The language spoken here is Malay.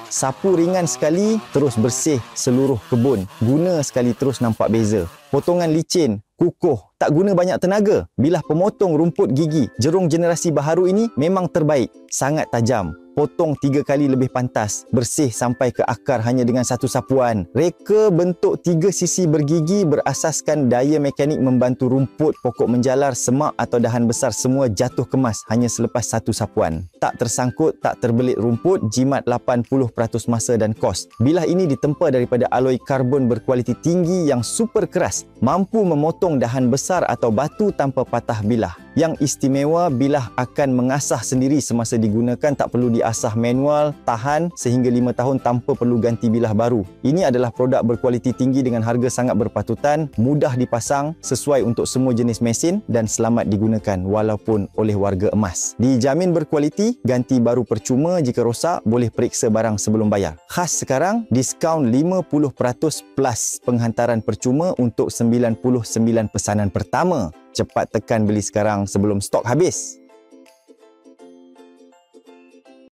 Sapu ringan sekali, terus bersih seluruh kebun. Guna sekali terus nampak beza. Potongan licin, kukuh, tak guna banyak tenaga. Bilah pemotong rumput gigi. Jerung generasi baharu ini memang terbaik. Sangat tajam. Potong 3 kali lebih pantas. Bersih sampai ke akar hanya dengan satu sapuan. Reka bentuk 3 sisi bergigi berasaskan daya mekanik membantu rumput, pokok menjalar, semak atau dahan besar semua jatuh kemas hanya selepas satu sapuan. Tak tersangkut, tak terbelit rumput, jimat 80% masa dan kos. Bilah ini ditempa daripada aloi karbon berkualiti tinggi yang super keras. Mampu memotong dahan besar atau batu tanpa patah bilah. Yang istimewa, bilah akan mengasah sendiri semasa digunakan, tak perlu diasah manual, tahan sehingga 5 tahun tanpa perlu ganti bilah baru. Ini adalah produk berkualiti tinggi dengan harga sangat berpatutan, mudah dipasang, sesuai untuk semua jenis mesin dan selamat digunakan walaupun oleh warga emas. Dijamin berkualiti, ganti baru percuma, jika rosak boleh periksa barang sebelum bayar. Khas sekarang, diskaun 50% plus penghantaran percuma untuk 99 pesanan pertama. Cepat tekan beli sekarang sebelum stok habis.